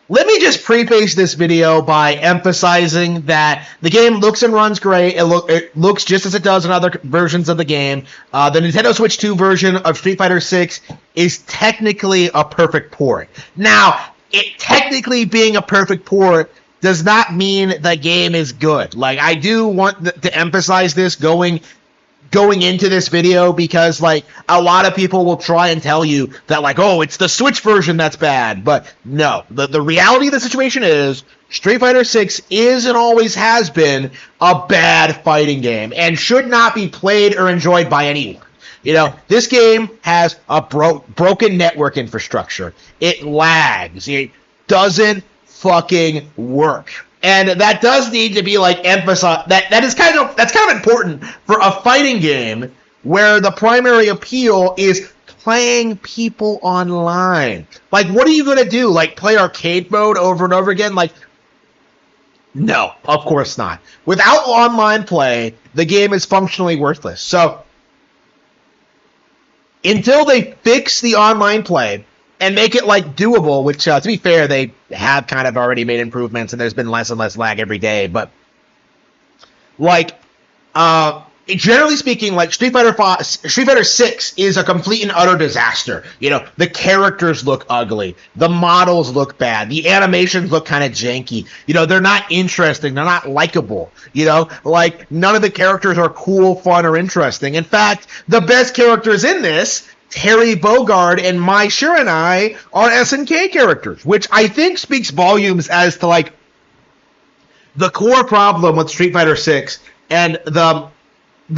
let me just preface this video by emphasizing that the game looks and runs great. It looks just as it does in other versions of the game. The Nintendo Switch 2 version of Street Fighter 6 is technically a perfect port. Now, it technically being a perfect port does not mean the game is good. Like, I do want to emphasize this going into this video, because like a lot of people will try and tell you that like, oh, it's the Switch version that's bad. But no, the reality of the situation is Street Fighter 6 is and always has been a bad fighting game and should not be played or enjoyed by anyone. You know, this game has a broken network infrastructure. It lags. It doesn't fucking work. And that does need to be like emphasized. That's kind of important for a fighting game where the primary appeal is playing people online. Like, what are you gonna do? Like, play arcade mode over and over again? Like, no, of course not. Without online play, the game is functionally worthless. So until they fix the online play and make it like doable, which to be fair, they have kind of already made improvements, and there's been less and less lag every day. But like, generally speaking, like Street Fighter 6 is a complete and utter disaster. You know, the characters look ugly, the models look bad, the animations look kind of janky. You know, they're not interesting, they're not likable. You know, like none of the characters are cool, fun, or interesting. In fact, the best characters in this, Terry Bogard and Mai Shiranui, are SNK characters, which I think speaks volumes as to like the core problem with Street Fighter 6 and the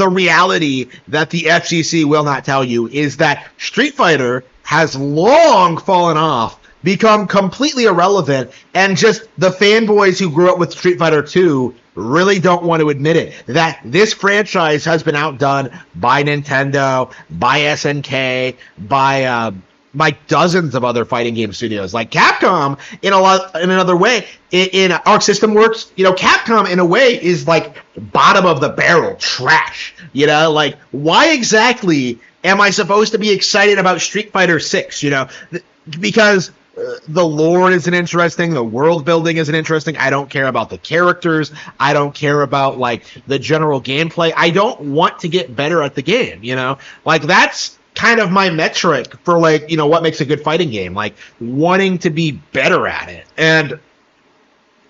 reality that the FGC will not tell you is that Street Fighter has long fallen off, become completely irrelevant, and just the fanboys who grew up with Street Fighter 2 really don't want to admit it, that this franchise has been outdone by Nintendo, by SNK, by dozens of other fighting game studios. Like Capcom, in another way, in Arc System Works, you know, Capcom in a way is like bottom of the barrel trash. You know, like why exactly am I supposed to be excited about Street Fighter 6? You know, because the lore isn't interesting, the world building isn't interesting, I don't care about the characters, I don't care about like the general gameplay, I don't want to get better at the game, you know? Like that's kind of my metric for like, you know, what makes a good fighting game, like wanting to be better at it. And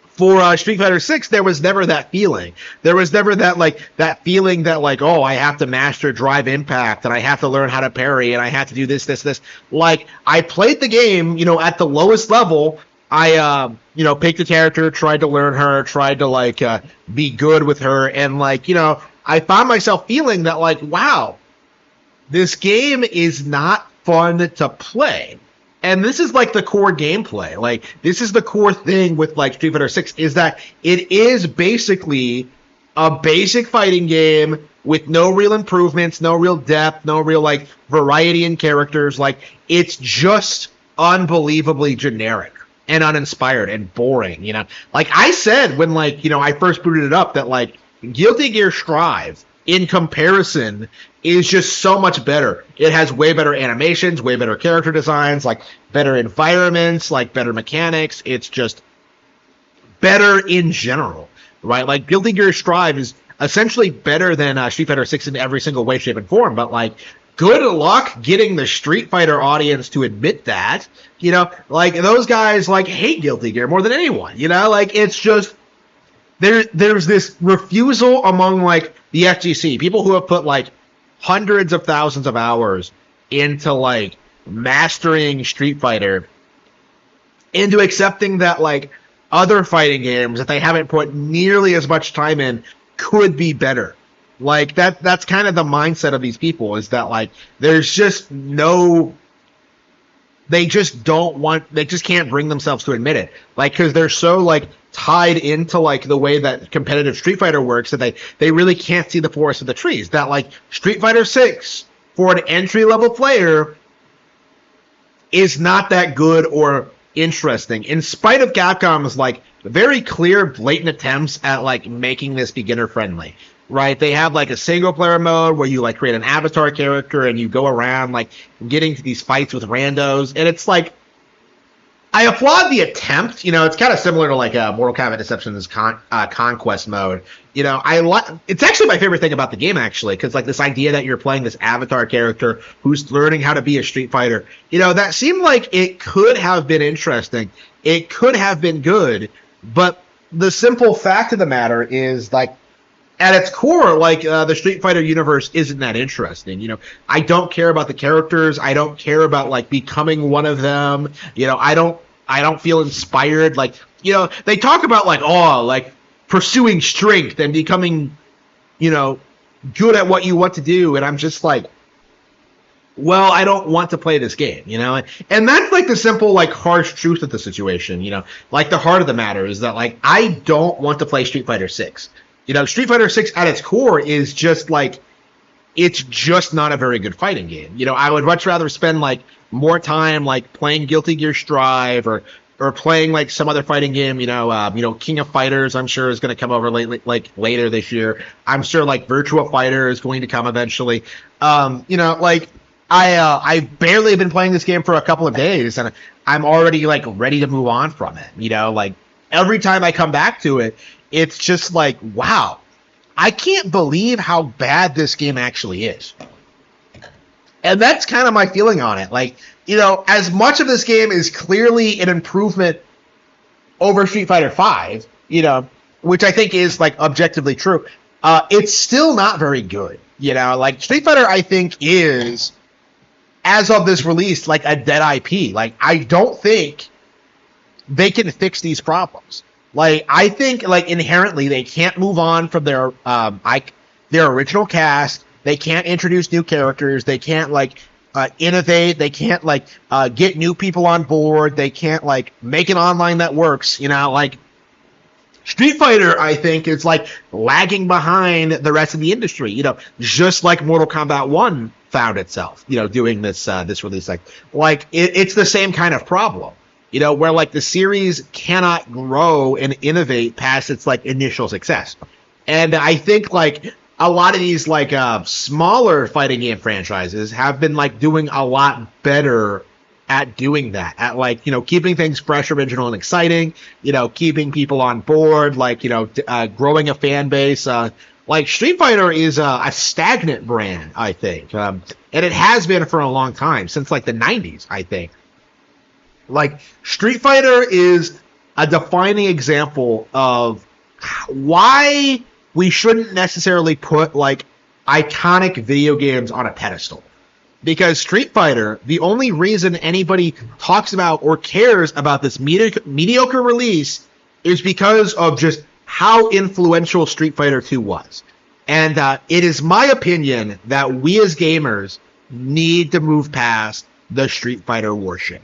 for Street Fighter 6, there was never that feeling. There was never that feeling that like, oh, I have to master drive impact and I have to learn how to parry and I have to do this. Like, I played the game, you know, at the lowest level. I, you know, picked a character, tried to learn her, tried to like be good with her. And like, you know, I found myself feeling that like, wow, this game is not fun to play. And this is like the core gameplay. Like, this is the core thing with like Street Fighter 6 is that it is basically a basic fighting game with no real improvements, no real depth, no real like variety in characters. Like, it's just unbelievably generic and uninspired and boring, you know? Like I said when like, you know, I first booted it up that like Guilty Gear Strive in comparison is just so much better. It has way better animations, way better character designs, like better environments, like better mechanics. It's just better in general, right? Like Guilty Gear Strive is essentially better than Street Fighter 6 in every single way, shape, and form. But like, good luck getting the Street Fighter audience to admit that. You know, like those guys like hate Guilty Gear more than anyone. You know, like it's just there's this refusal among like the FGC, people who have put like hundreds of thousands of hours into like mastering Street Fighter, into accepting that like other fighting games that they haven't put nearly as much time in could be better. Like that's kind of the mindset of these people, is that like there's just no, they just can't bring themselves to admit it. Like, cause they're so like tied into like the way that competitive Street Fighter works that they really can't see the forest of the trees. That like Street Fighter 6 for an entry-level player is not that good or interesting, in spite of Capcom's like very clear, blatant attempts at like making this beginner friendly. Right? They have like a single player mode where you like create an avatar character and you go around like getting to these fights with randos, and it's like I applaud the attempt. It's kind of similar to like Mortal Kombat Deception's Conquest mode. It's actually my favorite thing about the game, actually, because like this idea that you're playing this avatar character who's learning how to be a Street Fighter. That seemed like it could have been interesting. It could have been good, but the simple fact of the matter is, like, at its core, like, the Street Fighter universe isn't that interesting. I don't care about the characters. I don't care about, like, becoming one of them. I don't feel inspired. Like, they talk about, like, like, pursuing strength and becoming, good at what you want to do. And I'm just like, well, I don't want to play this game, And that's, like, the simple, like, harsh truth of the situation, Like, the heart of the matter is that, like, I don't want to play Street Fighter 6. Street Fighter 6 at its core is just, like, it's just not a very good fighting game. I would much rather spend, like, more time, like, playing Guilty Gear Strive or playing, like, some other fighting game, King of Fighters, I'm sure, is going to come over later this year. I'm sure, like, Virtua Fighter is going to come eventually. Like, I've barely been playing this game for a couple of days, and I'm already, like, ready to move on from it. Like, every time I come back to it, it's just like, wow, I can't believe how bad this game actually is. And that's kind of my feeling on it. Like, as much of this game is clearly an improvement over Street Fighter V, which I think is, like, objectively true, it's still not very good. Like, Street Fighter, I think, is, as of this release, like, a dead IP. Like, I don't think they can fix these problems. Like, I think, like, inherently they can't move on from their original cast. They can't introduce new characters. They can't, like, innovate. They can't, like, get new people on board. They can't, like, make an online that works. Like, Street Fighter, I think, is, like, lagging behind the rest of the industry. Just like Mortal Kombat 1 found itself, doing this release. Like it's the same kind of problem. Where, like, the series cannot grow and innovate past its, like, initial success. And I think, like, a lot of these, like, smaller fighting game franchises have been, like, doing a lot better at doing that, at, like, keeping things fresh, original, and exciting, keeping people on board, like, growing a fan base. Like, Street Fighter is a stagnant brand, I think. And it has been for a long time, since, like, the 90s, I think. Like, Street Fighter is a defining example of why we shouldn't necessarily put, like, iconic video games on a pedestal. Because Street Fighter, the only reason anybody talks about or cares about this mediocre release is because of just how influential Street Fighter 2 was. And it is my opinion that we as gamers need to move past the Street Fighter worship.